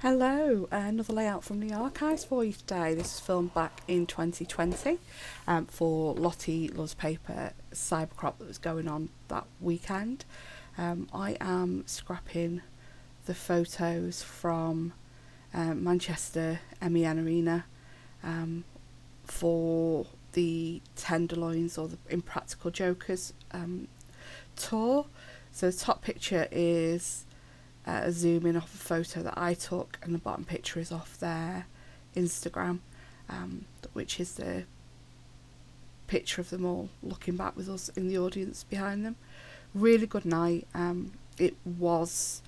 Hello, another layout from the archives for you today. This was filmed back in 2020 for Lottie Loves Paper Cybercrop that was going on that weekend. I am scrapping the photos from Manchester MEN Arena for the Tenderloins or the Impractical Jokers tour. So the top picture is a zoom in off a photo that I took, and the bottom picture is off their Instagram, which is the picture of them all looking back with us in the audience behind them. Really good night. It was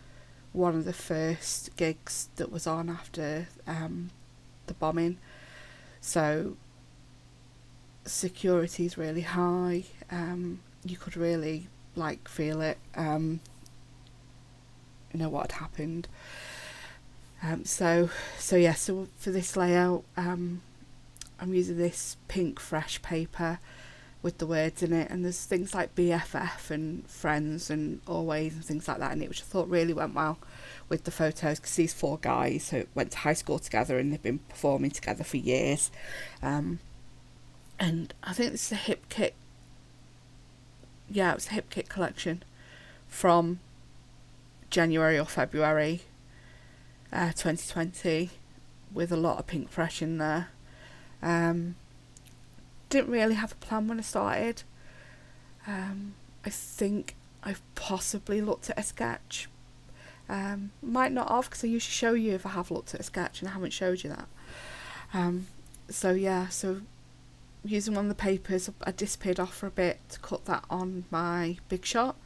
one of the first gigs that was on after the bombing, so security is really high. You could really feel it. What had happened. So for this layout, I'm using this pink fresh paper with the words in it, and there's things like BFF and friends and always and things like that in it, which I thought really went well with the photos, because these four guys who went to high school together and they've been performing together for years. And I think this is a hip kit. Yeah, it was a hip kit collection from January or February 2020, with a lot of pink fresh in there. Didn't really have a plan when I started. I think I've possibly looked at a sketch. Might not have, because I usually show you if I have looked at a sketch, and I haven't showed you that. So using one of the papers, I disappeared off for a bit to cut that on my big shot,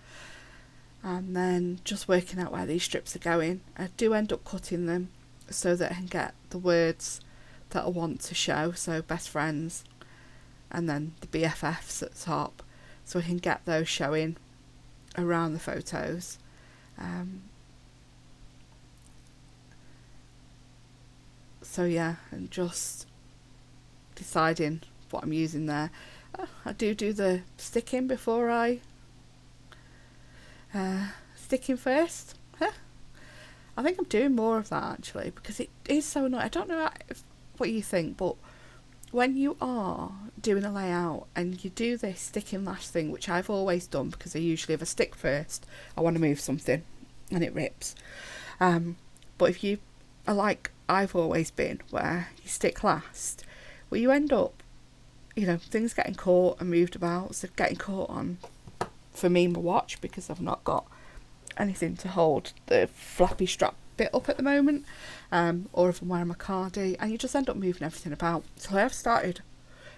and then just working out where these strips are going. I do end up cutting them so that I can get the words that I want to show, so best friends, and then the BFFs at the top, so I can get those showing around the photos. And just deciding what I'm using there. I do the sticking before I sticking first. I think I'm doing more of that actually, because it is so annoying. I don't know what you think, but when you are doing a layout and you do this sticking lash thing, which I've always done, because I usually, if I stick first, I want to move something and it rips. But if you are like I've always been, where you stick last, well, you end up, things getting caught and moved about. So getting caught on, for me, my watch, because I've not got anything to hold the flappy strap bit up at the moment, or if I'm wearing my cardi, and you just end up moving everything about. So I have started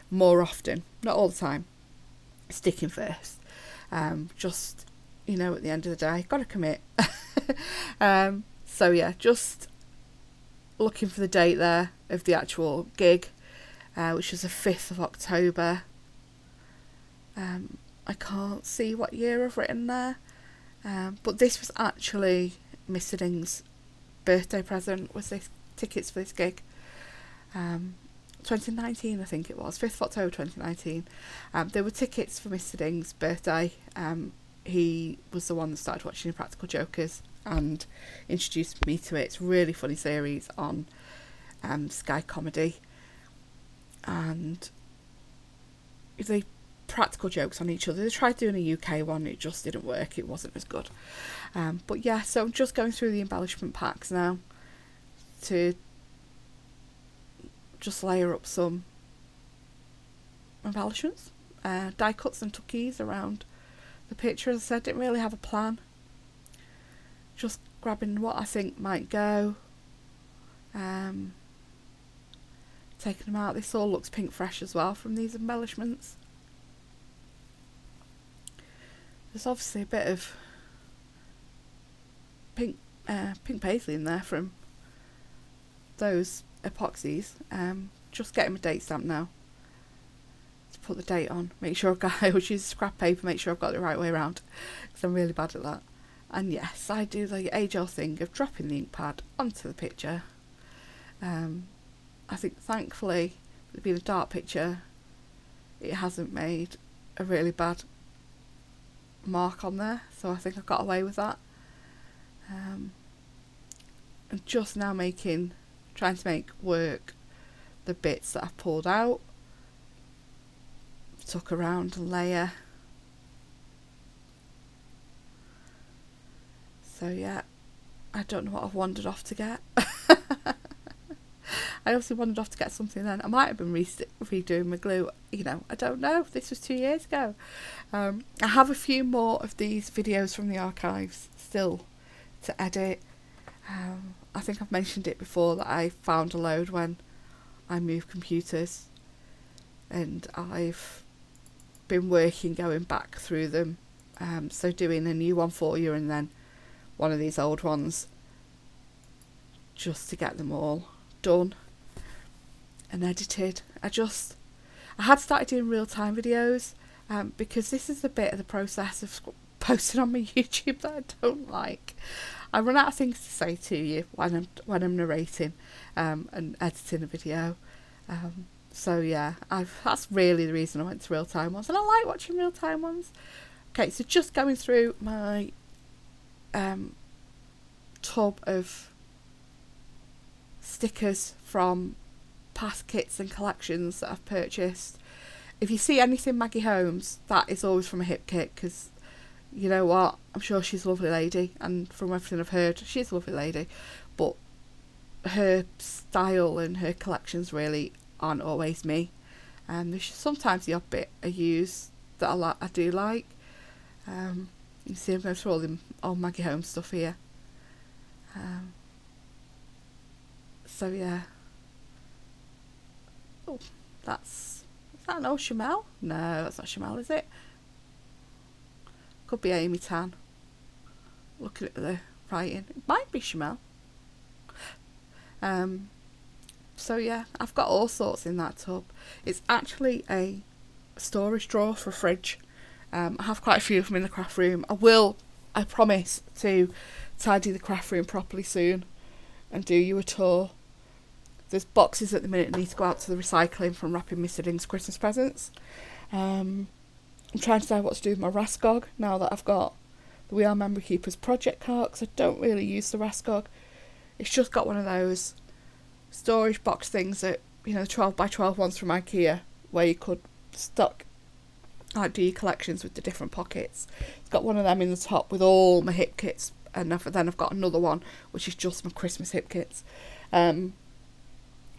more often, not all the time, sticking first. Just, at the end of the day, got to commit. Just looking for the date there of the actual gig, which was the 5th of October. I can't see what year I've written there, but this was actually Miss Sidding's birthday present, was this tickets for this gig. 2019, I think it was, 5th of October 2019. There were tickets for Miss Sidding's birthday. He was the one that started watching Impractical Jokers and introduced me to it. It's a really funny series on Sky Comedy, and they practical jokes on each other. They tried doing a UK one, it just didn't work, it wasn't as good. So I'm just going through the embellishment packs now to just layer up some embellishments, die cuts and tuckies around the picture. As I said, didn't really have a plan, just grabbing what I think might go, taking them out. This all looks pink fresh as well from these embellishments. There's obviously a bit of pink paisley in there from those epoxies. Just getting my date stamp now to put the date on. Make sure I always use scrap paper, make sure I've got it the right way around, because I'm really bad at that. And yes, I do the age-old thing of dropping the ink pad onto the picture. I think thankfully, with it being a dark picture, it hasn't made a really bad mark on there, so I think I got away with that. I'm just now trying to make work the bits that I've pulled out, tuck around and layer. So yeah, I don't know what I've wandered off to get. I obviously wandered off to get something then. I might have been redoing my glue, you know, I don't know. This was 2 years ago. I have a few more of these videos from the archives still to edit. I think I've mentioned it before that I found a load when I moved computers, and I've been going back through them, so doing a new one for you and then one of these old ones, just to get them all done and edited. I had started doing real-time videos, because this is a bit of the process of posting on my YouTube that I don't like. I run out of things to say to you when I'm narrating and editing a video. So yeah, that's really the reason I went to real-time ones, and I like watching real-time ones. Okay, so just going through my tub of stickers from past kits and collections that I've purchased. If you see anything Maggie Holmes, that is always from a hip kit, because you know what, I'm sure she's a lovely lady, and from everything I've heard, she's a lovely lady, but her style and her collections really aren't always me. There's sometimes the odd bit I use that I do like. You can see I'm going through all the old Maggie Holmes stuff here. So yeah. Oh, is that an old Chamel? No, that's not Chamel, is it? Could be Amy Tan. Looking at the writing, it might be Chamel. So yeah, I've got all sorts in that tub. It's actually a storage drawer for a fridge. I have quite a few of them in the craft room. I promise to tidy the craft room properly soon and do you a tour. There's boxes at the minute that need to go out to the recycling from wrapping my siblings' Christmas presents. I'm trying to decide what to do with my Raskog now that I've got the We Are Memory Keepers project cart, because I don't really use the Raskog. It's just got one of those storage box things that, you know, 12 by 12 ones from IKEA, where you could do your collections with the different pockets. It's got one of them in the top with all my hip kits, and then I've got another one which is just my Christmas hip kits.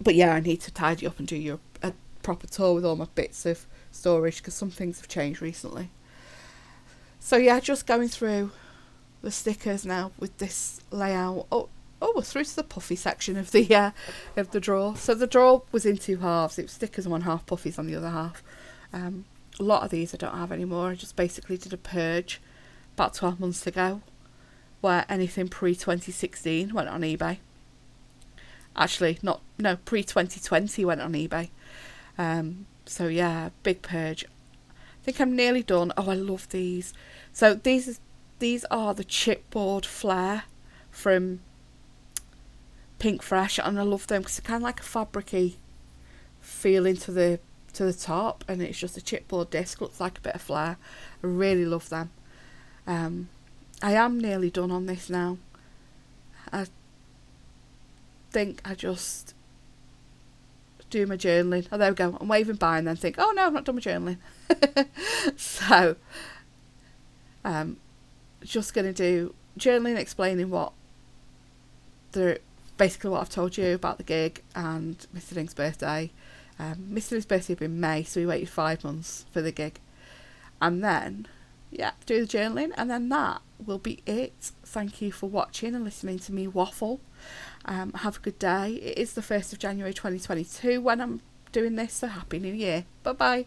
But yeah, I need to tidy up and do a proper tour with all my bits of storage, because some things have changed recently. So yeah, just going through the stickers now with this layout. Oh, we're through to the puffy section of the drawer. So the drawer was in two halves. It was stickers on one half, puffies on the other half. A lot of these I don't have anymore. I just basically did a purge about 12 months ago, where anything pre-2016 went on eBay. Actually, pre-2020 went on eBay. So yeah, big purge. I think I'm nearly done. Oh, I love these. So these are the chipboard flare from Pink Fresh, and I love them because they're kind of like a fabricy feeling to the top, and it's just a chipboard disc, looks like a bit of flare. I really love them. I am nearly done on this now. I think I just do my journaling. Oh, there we go. I'm waving by and then think, oh no, I've not done my journaling. So just going to do journaling, explaining basically what I've told you about the gig and Mr. Ding's birthday. Mr. Ding's birthday had been May, so we waited 5 months for the gig. And then, yeah, do the journaling, and then that will be it. Thank you for watching and listening to me waffle. Have a good day. It is the 1st of January 2022 when I'm doing this, so Happy New Year. Bye bye.